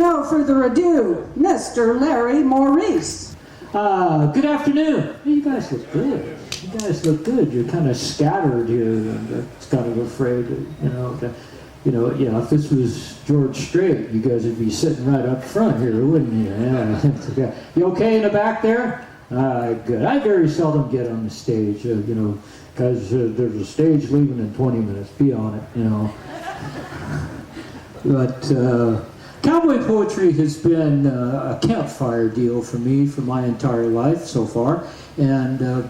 no further ado, Mr. Larry Maurice. Good afternoon. Hey, you guys look good. You guys look good. You're kind of scattered here, and it's kind of afraid that, yeah, if this was George Strait, you guys would be sitting right up front here, wouldn't you? Yeah. You okay in the back there? Good. I very seldom get on the stage, because there's a stage leaving in 20 minutes. Be on it, But cowboy poetry has been a campfire deal for me for my entire life so far, and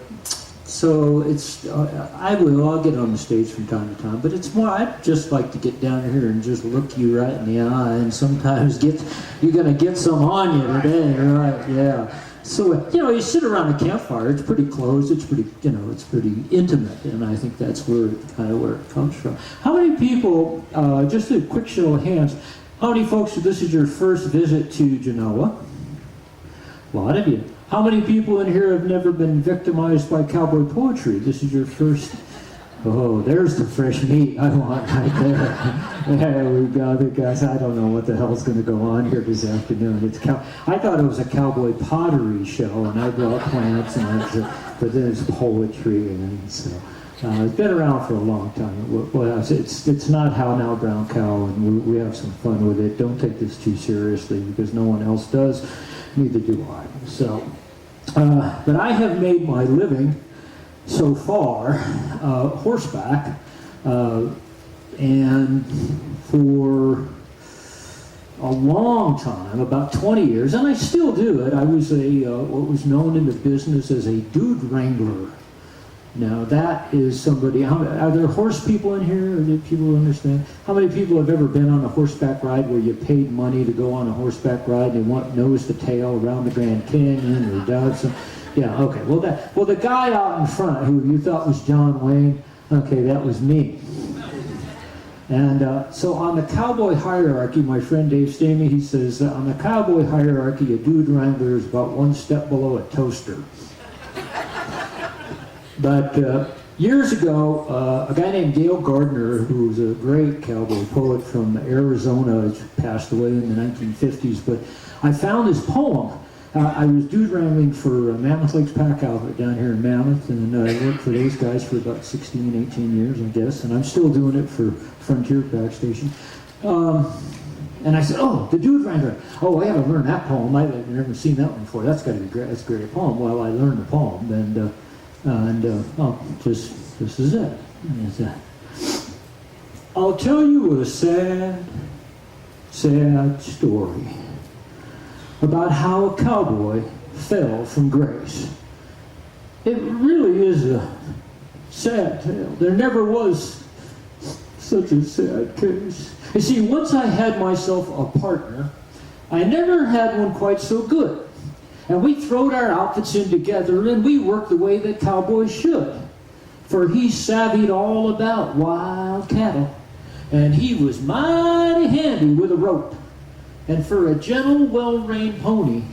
so I'll get on the stage from time to time, but it's more, I'd just like to get down here and just look you right in the eye, and sometimes you're gonna get some on you today, right? Yeah. So, you sit around a campfire, it's pretty closed, it's pretty intimate, and I think that's where it comes from. How many people, just a quick show of hands, how many folks, this is your first visit to Genoa? A lot of you. How many people in here have never been victimized by cowboy poetry? This is your first. Oh, there's the fresh meat I want right there. There we go, guys. I don't know what the hell's going to go on here this afternoon. I thought it was a cowboy pottery show, and I brought plants, but then it's poetry, and so it's been around for a long time. Well, it's not How Now Brown Cow, and we have some fun with it. Don't take this too seriously because no one else does. Neither do I. So, but I have made my living so far horseback, and for a long time, about 20 years, and I still do it. I was what was known in the business as a dude wrangler. Now that is somebody, are there horse people in here? Are there people who understand? How many people have ever been on a horseback ride where you paid money to go on a horseback ride and you want nose to tail around the Grand Canyon or Dodson? Yeah, okay. Well, the guy out in front who you thought was John Wayne, okay, that was me. And so on the cowboy hierarchy, my friend Dave Stamey, he says, on the cowboy hierarchy, a dude wrangler is about one step below a toaster. But years ago, a guy named Dale Gardner, who was a great cowboy poet from Arizona, passed away in the 1950s, but I found his poem. I was dude wrangling for Mammoth Lakes Pack Outfit down here in Mammoth, and I worked for those guys for about 16, 18 years, I guess, and I'm still doing it for Frontier Pack Station. And I said, oh, the dude wrangler. Oh, I haven't learned that poem. I've never seen that one before. That's got to be great. That's a great poem. Well, I learned the poem, this is it. I'll tell you a sad, sad story about how a cowboy fell from grace. It really is a sad tale. There never was such a sad case. You see, once I had myself a partner, I never had one quite so good. And we throwed our outfits in together and we worked the way that cowboys should. For he savvied all about wild cattle. And he was mighty handy with a rope. And for a gentle, well-reined pony,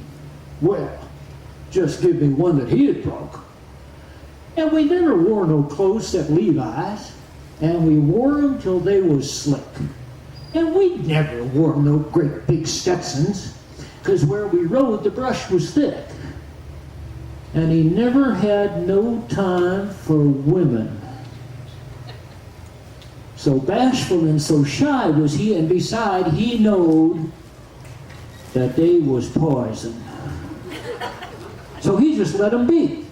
well, just give me one that he had broke. And we never wore no close-set Levi's. And we wore them till they was slick. And we never wore no great big Stetsons. Because where we rode, the brush was thick. And he never had no time for women. So bashful and so shy was he, and beside he knowed that they was poison. So he just let them be.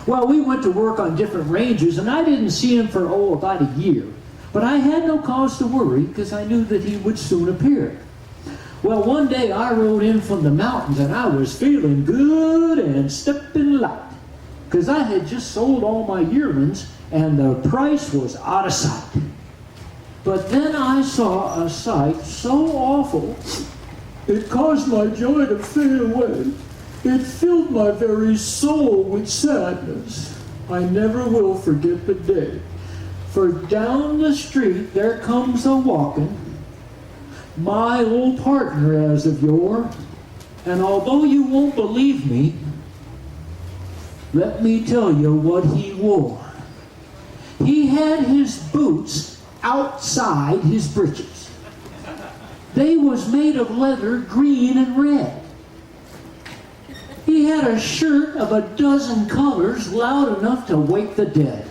Well, we went to work on different ranges, and I didn't see him for, about a year. But I had no cause to worry, because I knew that he would soon appear. Well, one day I rode in from the mountains and I was feeling good and stepping light because I had just sold all my yearlings and the price was out of sight. But then I saw a sight so awful, it caused my joy to fade away. It filled my very soul with sadness. I never will forget the day. For down the street there comes a walking, my old partner as of yore, and although you won't believe me, let me tell you what he wore. He had his boots outside his breeches. They was made of leather, green and red. He had a shirt of a dozen colors, loud enough to wake the dead.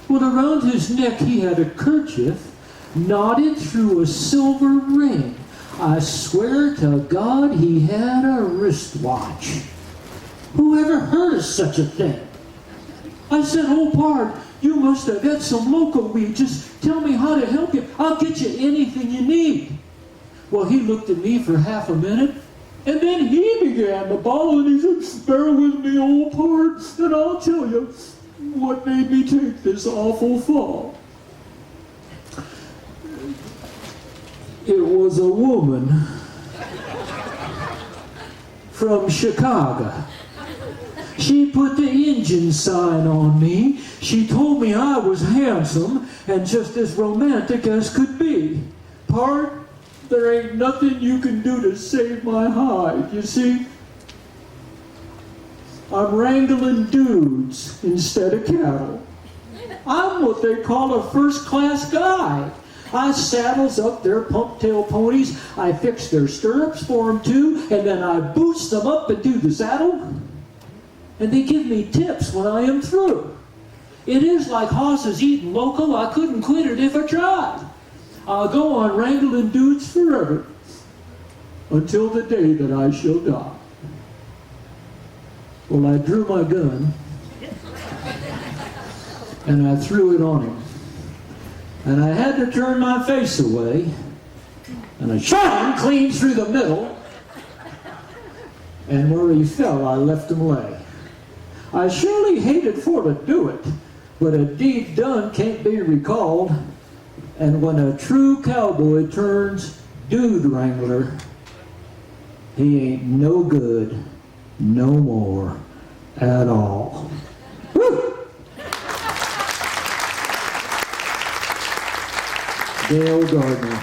When around his neck he had a kerchief knotted through a silver ring. I swear to God he had a wristwatch. Who ever heard of such a thing? I said, "Oh, pard, you must have got some loco weed. Just tell me how to help you. I'll get you anything you need." Well, he looked at me for half a minute, and then he began to bawl, and he said, "Bear with me, old pard, and I'll tell you what made me take this awful fall." It was a woman from Chicago. She put the engine sign on me. She told me I was handsome and just as romantic as could be. "Pard, there ain't nothing you can do to save my hide. You see, I'm wrangling dudes instead of cattle. I'm what they call a first-class guy. I saddles up their pump-tail ponies, I fix their stirrups for them too, and then I boost them up into the saddle, and they give me tips when I am through. It is like horses eating loco. I couldn't quit it if I tried. I'll go on wrangling dudes forever, until the day that I shall die." Well, I drew my gun, and I threw it on him. And I had to turn my face away, and I shot him clean through the middle, and where he fell, I left him lay. I surely hated for to do it, but a deed done can't be recalled, and when a true cowboy turns dude wrangler, he ain't no good no more at all. Woo! Dale Gardner.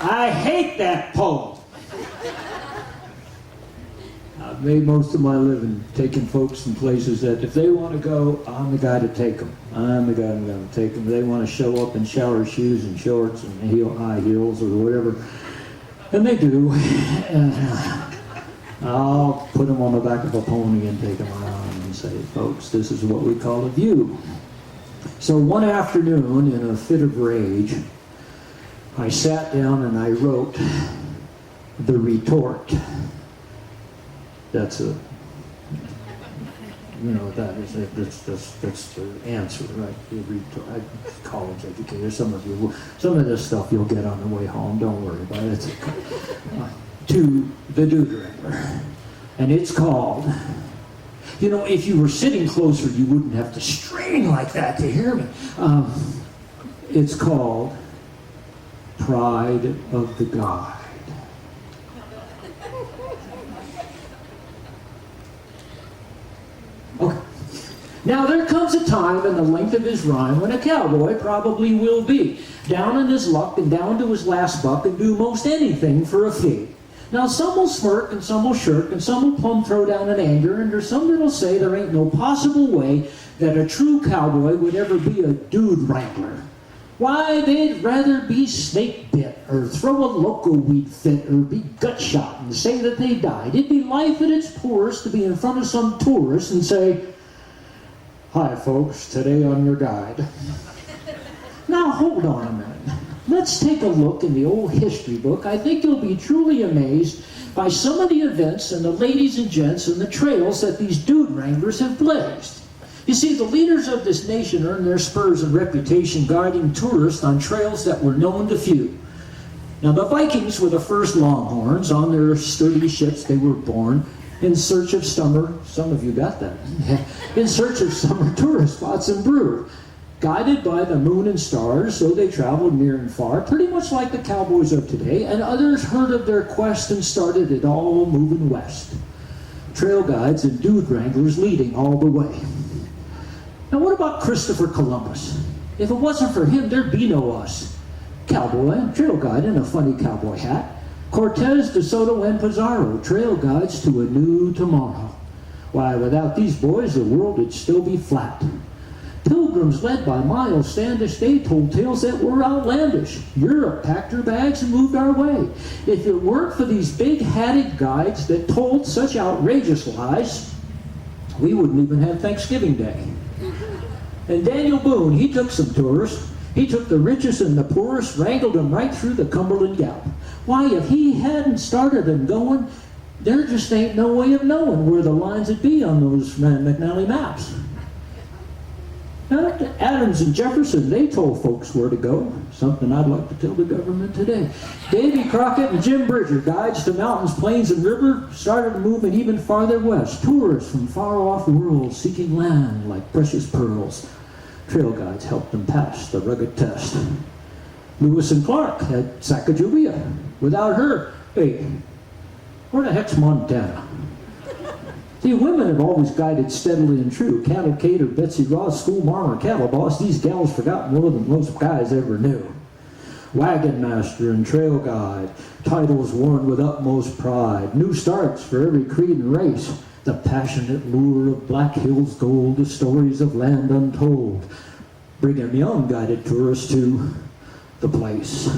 I hate that poem. I've made most of my living taking folks in places that if they want to go, I'm the guy to take them. I'm the guy who's going to take them. They want to show up in shower shoes and shorts and high heels or whatever, and they do. And I'll put them on the back of a pony and take them around and say, "Folks, this is what we call a view." So one afternoon, in a fit of rage, I sat down and I wrote the retort. That's a, you know, that's the answer, right? The retort. College educator. Some of this stuff you'll get on the way home. Don't worry about it. To the dude wrangler, and it's called. You know, if you were sitting closer, you wouldn't have to strain like that to hear me. It's called Pride of the Guide. Okay. Now there comes a time in the length of his rhyme when a cowboy probably will be down in his luck and down to his last buck and do most anything for a fee. Now some will smirk and some will shirk and some will plumb throw down in anger, and there's some that'll say there ain't no possible way that a true cowboy would ever be a dude wrangler. Why, they'd rather be snake bit or throw a loco weed fit or be gut shot and say that they died. It'd be life at its poorest to be in front of some tourist and say, "Hi folks, today I'm your guide." Now hold on a minute. Let's take a look in the old history book. I think you'll be truly amazed by some of the events and the ladies and gents and the trails that these dude wranglers have blazed. You see, the leaders of this nation earned their spurs and reputation guiding tourists on trails that were known to few. Now the Vikings were the first Longhorns. On their sturdy ships they were born in search of summer, some of you got that, in search of summer tourist spots and brew. Guided by the moon and stars, so they traveled near and far, pretty much like the cowboys of today, and others heard of their quest and started it all moving west. Trail guides and dude wranglers leading all the way. Now what about Christopher Columbus? If it wasn't for him, there'd be no us. Cowboy, trail guide in a funny cowboy hat. Cortez, De Soto, and Pizarro, trail guides to a new tomorrow. Why, without these boys, the world would still be flat. Pilgrims led by Miles Standish, they told tales that were outlandish. Europe packed her bags and moved our way. If it weren't for these big-hatted guides that told such outrageous lies, we wouldn't even have Thanksgiving Day. And Daniel Boone, he took some tourists. He took the richest and the poorest, wrangled them right through the Cumberland Gap. Why, if he hadn't started them going, there just ain't no way of knowing where the lines would be on those McNally maps. Now, Adams and Jefferson, they told folks where to go, something I'd like to tell the government today. Davy Crockett and Jim Bridger, guides to mountains, plains, and river, started moving even farther west. Tourists from far-off worlds seeking land like precious pearls. Trail guides helped them pass the rugged test. Lewis and Clark had Sacagawea. Without her, hey, where the heck's Montana? See, women have always guided steadily and true. Cattle cater, Betsy Ross, school marm, or cattle boss. These gals forgot more than most guys ever knew. Wagon master and trail guide, titles worn with utmost pride. New starts for every creed and race. The passionate lure of Black Hills gold, the stories of land untold. Brigham Young guided tourists to the place.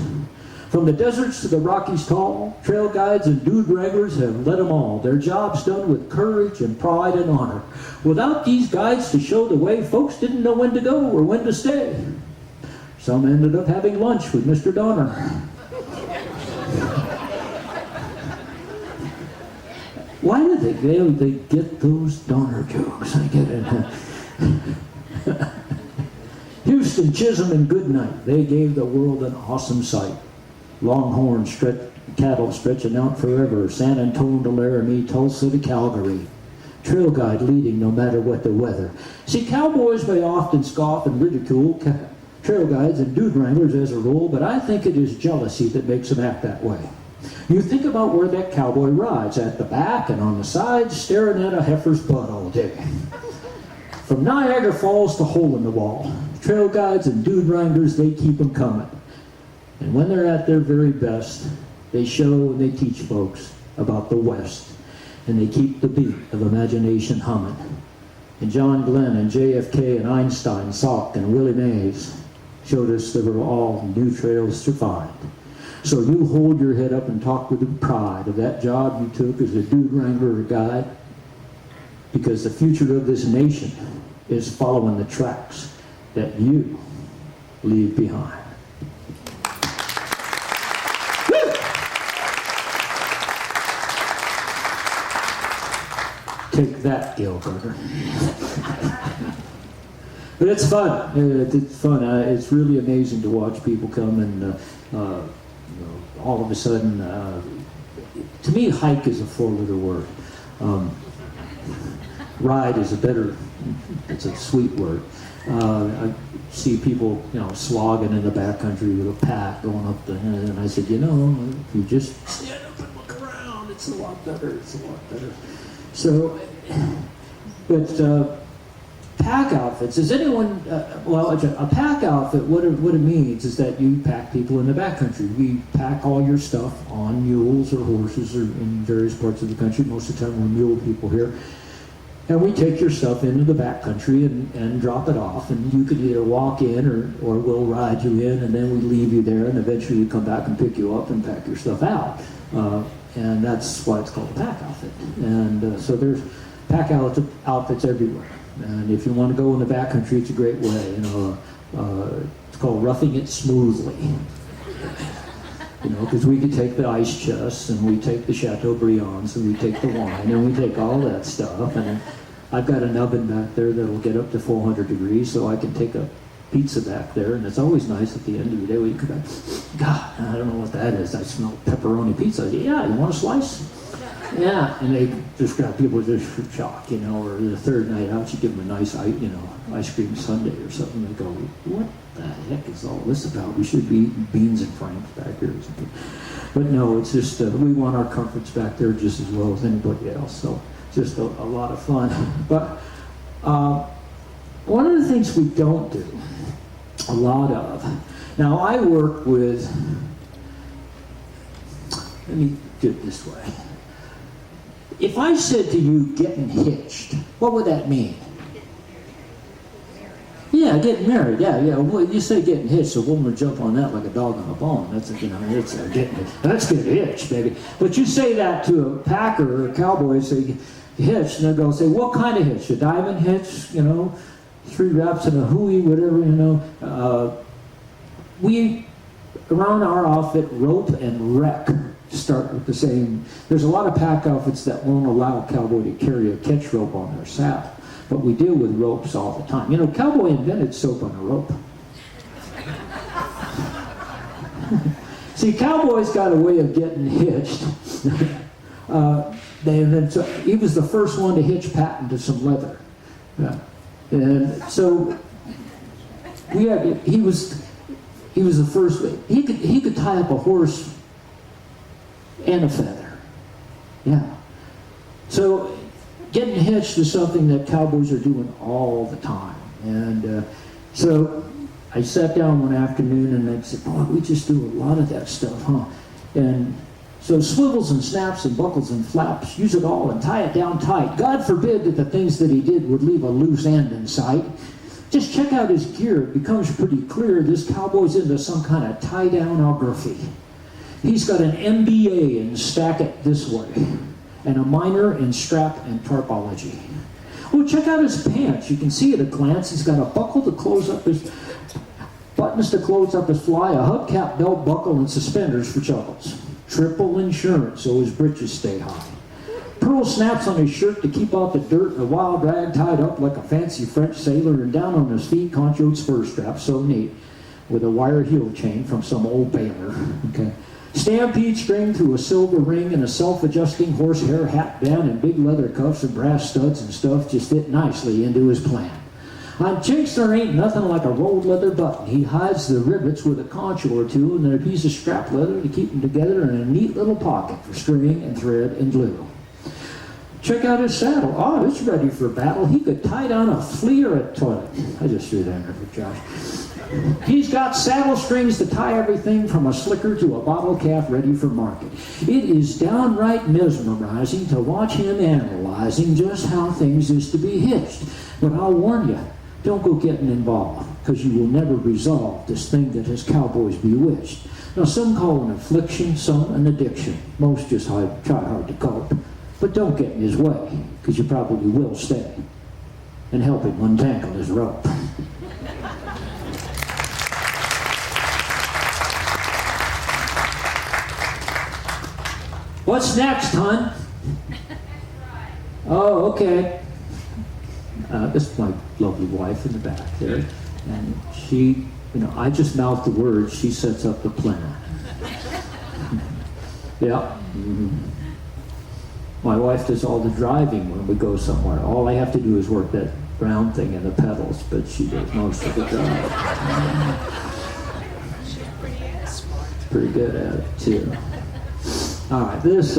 From the deserts to the Rockies tall, trail guides and dude wranglers have led them all. Their jobs done with courage and pride and honor. Without these guides to show the way, folks didn't know when to go or when to stay. Some ended up having lunch with Mr. Donner. Why do they get those Donner jokes? I get it. Houston, Chisholm, and Goodnight, they gave the world an awesome sight. Longhorn cattle stretching out forever. San Antonio to Laramie, Tulsa to Calgary. Trail guide leading no matter what the weather. See, cowboys may often scoff and ridicule trail guides and dude wranglers as a rule, but I think it is jealousy that makes them act that way. You think about where that cowboy rides, at the back and on the sides, staring at a heifer's butt all day. From Niagara Falls to Hole in the Wall, trail guides and dude wranglers, they keep them coming. And when they're at their very best, they show and they teach folks about the West. And they keep the beat of imagination humming. And John Glenn and JFK and Einstein, Salk and Willie Mays showed us there were all new trails to find. So you hold your head up and talk with pride of that job you took as a dude wrangler or guide, because the future of this nation is following the tracks that you leave behind. Take that, Gail Carter. But it's fun. It's fun. It's really amazing to watch people come and all of a sudden, to me, hike is a four-letter word. Ride is a better, it's a sweet word. I see people, slogging in the backcountry with a pack going up the hill, and I said, if you just stand up and look around, it's a lot better. It's a lot better. So, but pack outfits, is anyone, a pack outfit, what it means is that you pack people in the backcountry. We pack all your stuff on mules or horses or in various parts of the country. Most of the time we're mule people here. And we take your stuff into the backcountry and drop it off, and you could either walk in or we'll ride you in, and then we leave you there, and eventually we come back and pick you up and pack your stuff out. And that's why it's called a pack outfit. And so there's pack outfits everywhere. And if you want to go in the backcountry, it's a great way. It's called roughing it smoothly. Because we could take the ice chests, and we take the Chateaubriands, and we take the wine, and we take all that stuff. And I've got an oven back there that'll get up to 400 degrees, so I can take a pizza back there, and it's always nice at the end of the day when you come back, God, I don't know what that is. I smell pepperoni pizza. Yeah, you want a slice? Yeah, and they just got people just for shock, or the third night out, you give them a nice, ice cream sundae or something. They go, what the heck is all this about? We should be eating beans and franks back here or something. But no, it's just, we want our comforts back there just as well as anybody else. So just a lot of fun. But one of the things we don't do a lot of, now I work with, let me do it this way. If I said to you, getting hitched, what would that mean? Yeah, Yeah, getting married. Yeah. Well, you say getting hitched, a woman would jump on that like a dog on a bone. That's let's get hitched, baby. But you say that to a packer or a cowboy, say hitched, and they'll go say, what kind of hitch? A diamond hitch, 3 wraps and a hooey, whatever, We around our outfit, rope and wreck start with the same. There's a lot of pack outfits that won't allow a cowboy to carry a catch rope on their saddle. But we deal with ropes all the time. Cowboy invented soap on a rope. See, cowboys got a way of getting hitched. He was the first one to hitch patent to some leather. Yeah. And so he was the first. He could tie up a horse and a feather. Yeah. So getting hitched is something that cowboys are doing all the time. And so I sat down one afternoon and I said, boy, we just do a lot of that stuff, huh? And so swivels and snaps and buckles and flaps, use it all and tie it down tight. God forbid that the things that he did would leave a loose end in sight. Just check out his gear. It becomes pretty clear this cowboy's into some kind of tie-downography. He's got an MBA in stack it this way, and a minor in strap and tarpology. Well, check out his pants. You can see at a glance he's got a buckle to close up his buttons to close up his fly, a hubcap belt buckle, and suspenders for chuckles. Triple insurance so his britches stay high. Pearl snaps on his shirt to keep out the dirt, and a wild rag tied up like a fancy French sailor, and down on his feet, conchoed spur straps, so neat, with a wire heel chain from some old baler. Okay. Stampede string through a silver ring, and a self-adjusting horsehair hat band, and big leather cuffs and brass studs and stuff just fit nicely into his plan. On chinks there ain't nothing like a rolled leather button. He hides the rivets with a concho or two, and then a piece of strap leather to keep them together, and a neat little pocket for string and thread and glue. Check out his saddle. Oh, it's ready for battle. He could tie down a flea or a toilet. I just threw that in there for Josh. He's got saddle strings to tie everything from a slicker to a bottle calf ready for market. It is downright mesmerizing to watch him analyzing just how things is to be hitched. But I'll warn you, don't go getting involved, because you will never resolve this thing that has cowboys bewitched. Now, some call it an affliction, some an addiction. Most just try hard to cope. But don't get in his way, because you probably will stay and help him untangle his rope. What's next, hon? Oh, okay. This is my lovely wife in the back there. And she, I just mouth the words, she sets up the plan. Yeah. Mm-hmm. My wife does all the driving when we go somewhere. All I have to do is work that brown thing and the pedals, but she does most of the driving. She's pretty good at it, too. All right, this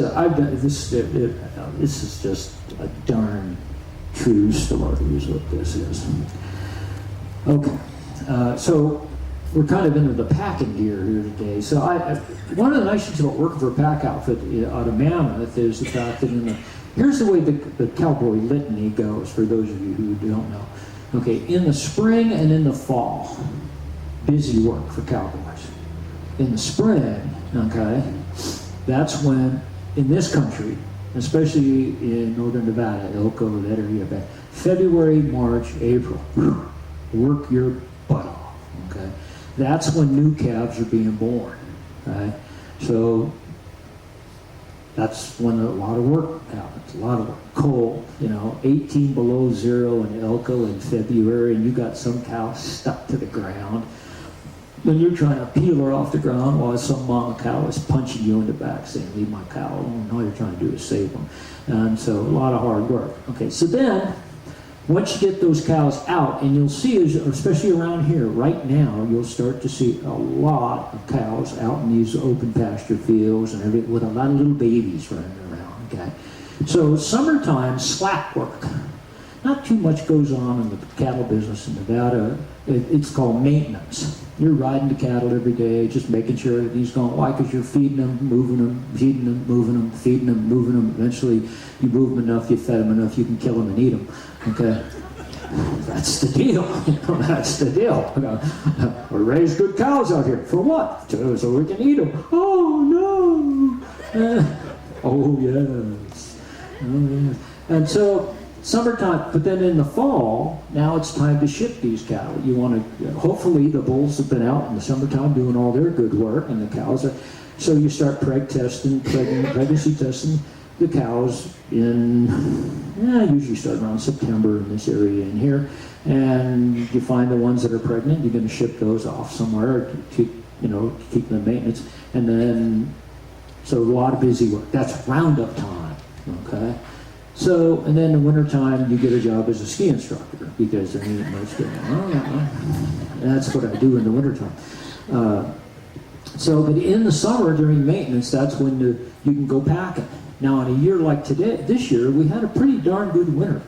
is just a darn true story is what this is. Okay, so we're kind of into the packing gear here today. So one of the nice things about working for a pack outfit out of Mammoth is the fact that here's the way the cowboy litany goes for those of you who don't know. Okay, in the spring and in the fall, busy work for cowboys. In the spring, okay, that's when, in this country, especially in northern Nevada, Elko, that area, February, March, April, work your butt off, okay? That's when new calves are being born, right? So that's when a lot of work happens, a lot of work. Cold, 18 below zero in Elko in February, and you got some cow stuck to the ground. When you're trying to peel her off the ground while some mama cow is punching you in the back saying, leave my cow alone. All you're trying to do is save them. And so a lot of hard work. Okay, so then, once you get those cows out, and you'll see, especially around here, right now, you'll start to see a lot of cows out in these open pasture fields and everything with a lot of little babies running around, okay? So summertime, slack work. Not too much goes on in the cattle business in Nevada. It's called maintenance. You're riding the cattle every day, just making sure that he's going. Why? Because you're feeding them, moving them, feeding them, moving them, feeding them, moving them. Eventually, you move them enough, you fed them enough, you can kill them and eat them. Okay. That's the deal. That's the deal. We raise good cows out here. For what? So we can eat them. Oh, no. Oh, yes. Oh, yes. And so, summertime, but then in the fall, now it's time to ship these cattle. You want to, hopefully the bulls have been out in the summertime doing all their good work, and the cows are, so you start pregnancy testing the cows in, usually start around September in this area in here, and you find the ones that are pregnant, you're going to ship those off somewhere to keep, keep them in maintenance, and then, so a lot of busy work. That's roundup time, okay? So, and then in the wintertime, you get a job as a ski instructor, because there ain't no skiing. And that's what I do in the wintertime. So, but in the summer, during maintenance, that's when you can go packing. Now, in a year like this year, we had a pretty darn good winter.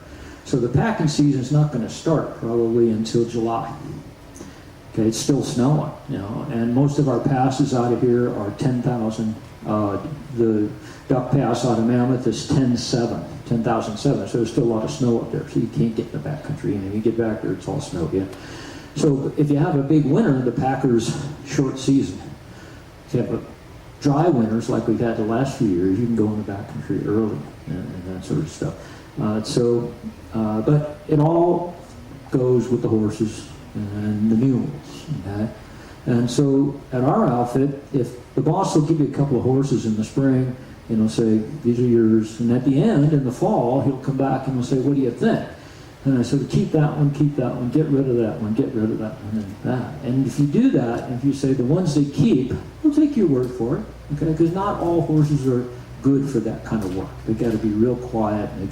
So the packing season's not going to start probably until July. Okay, it's still snowing, and most of our passes out of here are 10,000. The Duck Pass out of Mammoth is 10,007, so there's still a lot of snow up there, so you can't get in the backcountry, and when you get back there, it's all snow again. So if you have a big winter, the Packers' short season. If you have a dry winters like we've had the last few years, you can go in the backcountry early and that sort of stuff. But it all goes with the horses and the mules, okay? And so at our outfit, if the boss will give you a couple of horses in the spring, say, these are yours, and at the end, in the fall, he'll come back and he'll say, what do you think? And I said, keep that one, get rid of that one, get rid of that one, and that. And if you do that, if you say the ones they keep, we'll take your word for it, okay? Because not all horses are good for that kind of work. They've got to be real quiet, and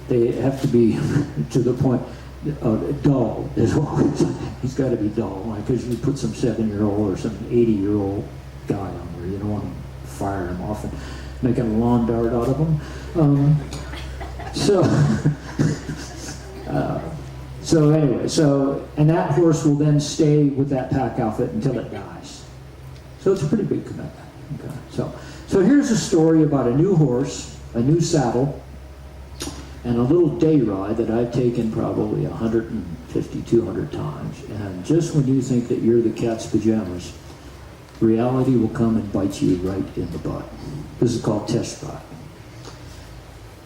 they have to be to the point, dull as well. He's got to be dull, because you put some 7-year-old or some 80-year-old guy on there, you don't want to fire him off and make a lawn dart out of him. So anyway, and that horse will then stay with that pack outfit until it dies. So it's a pretty big commitment. Okay. So here's a story about a new horse, a new saddle, and a little day ride that I've taken probably 150, 200 times. And just when you think that you're the cat's pajamas, reality will come and bite you right in the butt. This is called test ride.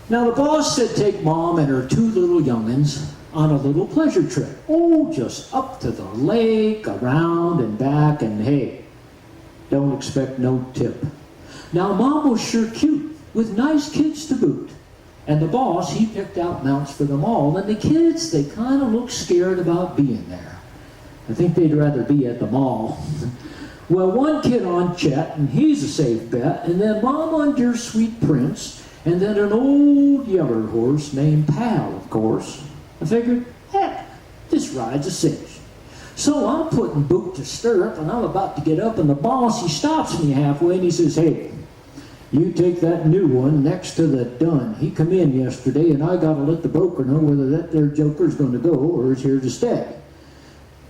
Now the boss said take Mom and her 2 little young'uns on a little pleasure trip. Oh, just up to the lake, around and back, and hey, don't expect no tip. Now Mom was sure cute, with nice kids to boot. And the boss, he picked out mounts for them all, and the kids, they kind of looked scared about being there. I think they'd rather be at the mall. Well, one kid on Chet, and he's a safe bet, and then Mom on Dear Sweet Prince, and then an old yeller horse named Pal, of course. I figured, heck, this ride's a cinch. So I'm putting boot to stirrup, and I'm about to get up, and the boss, he stops me halfway, and he says, hey, you take that new one next to the dun. He come in yesterday, and I got to let the broker know whether that there joker's going to go or is here to stay.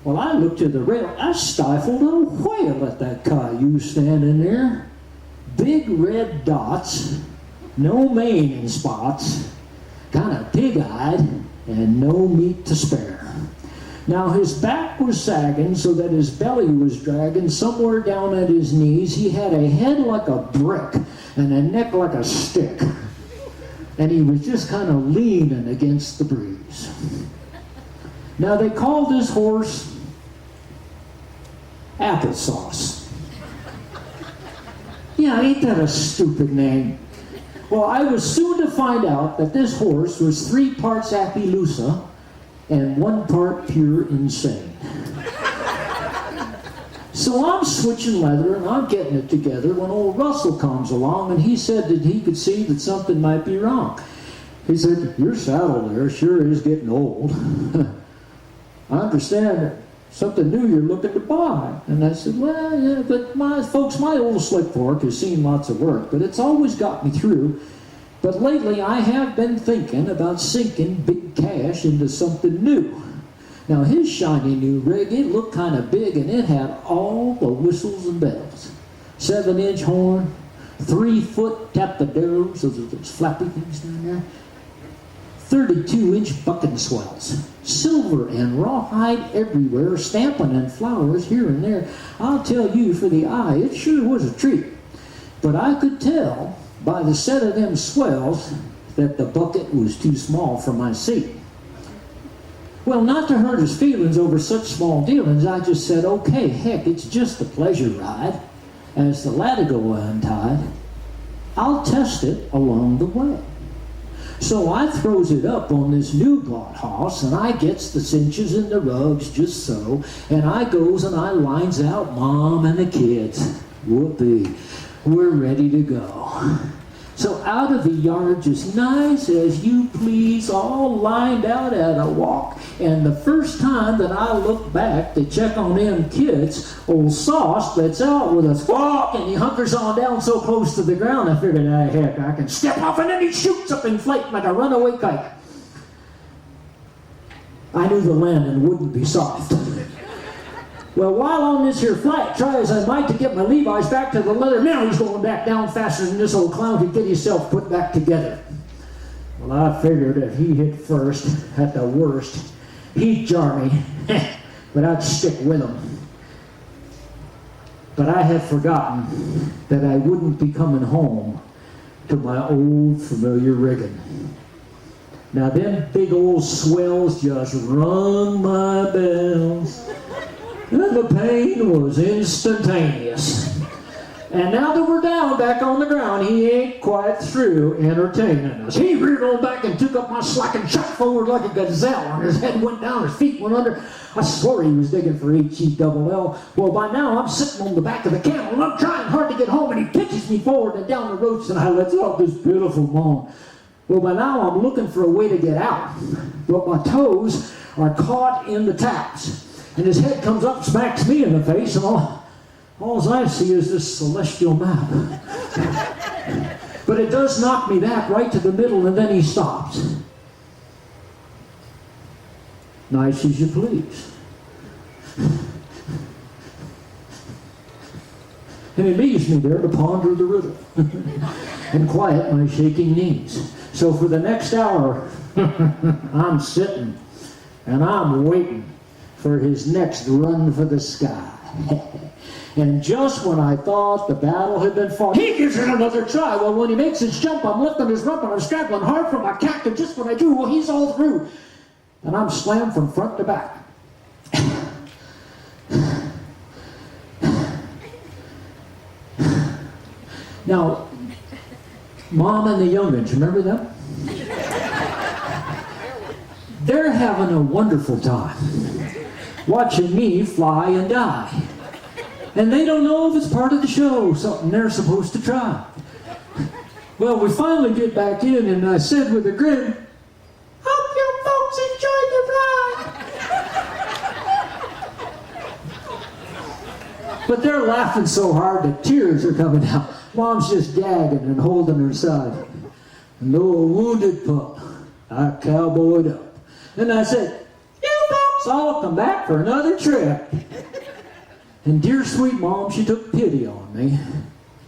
Well, I looked to the rail. I stifled a whale at that cayuse standing there. Big red dots, no mane in spots, kind of pig-eyed, and no meat to spare. Now his back was sagging so that his belly was dragging somewhere down at his knees. He had a head like a brick and a neck like a stick. And he was just kind of leaning against the breeze. Now they called this horse Applesauce. Yeah, ain't that a stupid name? Well, I was soon to find out that this horse was 3 parts Appaloosa and 1 part pure insane. So I'm switching leather and I'm getting it together when old Russell comes along, and he said that he could see that something might be wrong. He said, your saddle there sure is getting old. I understand that something new you're looking to buy. And I said, well, yeah, but my old slick fork has seen lots of work, but it's always got me through. But lately I have been thinking about sinking big cash into something new. Now his shiny new rig, it looked kind of big, and it had all the whistles and bells. 7-inch horn, 3-foot tapaderos, those flappy things down there. 32-inch bucking swells, silver and rawhide everywhere, stamping and flowers here and there. I'll tell you, for the eye, it sure was a treat. But I could tell by the set of them swells that the bucket was too small for my seat. Well, not to hurt his feelings over such small dealings, I just said, okay, heck, it's just a pleasure ride. As the latigo untied, I'll test it along the way. So I throws it up on this new bought hoss, and I gets the cinches and the rugs just so, and I goes and I lines out Mom and the kids. Whoopee, we're ready to go. So out of the yard, just nice as you please, all lined out at a walk. And the first time that I look back to check on them kids, old Sauce lets out with a squawk, and he hunkers on down so close to the ground, I figured, ah, heck, I can step off, and then he shoots up in flight like a runaway kite. I knew the landing wouldn't be soft. Well, while on this here flight, try as I might to get my Levi's back to the leather, now he's going back down faster than this old clown could get himself put back together. Well, I figured if he hit first, at the worst, he'd jar me, but I'd stick with him. But I had forgotten that I wouldn't be coming home to my old familiar rigging. Now, them big old swells just rung my bells. And the pain was instantaneous. And now that we're down back on the ground, he ain't quite through entertaining us. He reared on back and took up my slack and shot forward like a gazelle. And his head went down, his feet went under. I swore he was digging for H-E-double-L. Well, by now I'm sitting on the back of the camel, and I'm trying hard to get home, and he pitches me forward and down the ropes, and I lets out this pitiful moan. Well, by now I'm looking for a way to get out, but my toes are caught in the taps. And his head comes up, smacks me in the face, and all I see is this celestial map. But it does knock me back right to the middle, and then he stops. Nice as you please. And he leaves me there to ponder the riddle and quiet my shaking knees. So for the next hour, I'm sitting and I'm waiting for his next run for the sky. And just when I thought the battle had been fought, he gives it another try. Well, when he makes his jump, I'm lifting his rump and I'm scrabbling hard for my cack, and just when I do, well, he's all through. And I'm slammed from front to back. Now, Mom and the young'uns, remember them? They're having a wonderful time watching me fly and die. And they don't know if it's part of the show, something they're supposed to try. Well, we finally get back in, and I said with a grin, "Hope you folks enjoyed the ride." But they're laughing so hard that tears are coming out. Mom's just gagging and holding her side. And the old wounded pup, I cowboyed up. And I said, "You folks all come back for another trip." And dear sweet Mom, she took pity on me.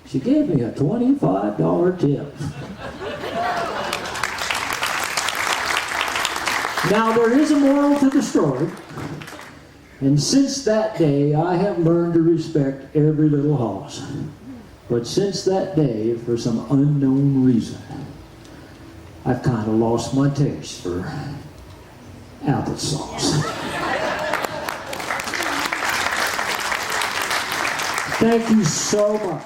She gave me a $25 tip. Now there is a moral to the story. And since that day, I have learned to respect every little hoss. But since that day, for some unknown reason, I've kind of lost my taste for applesauce. Thank you so much.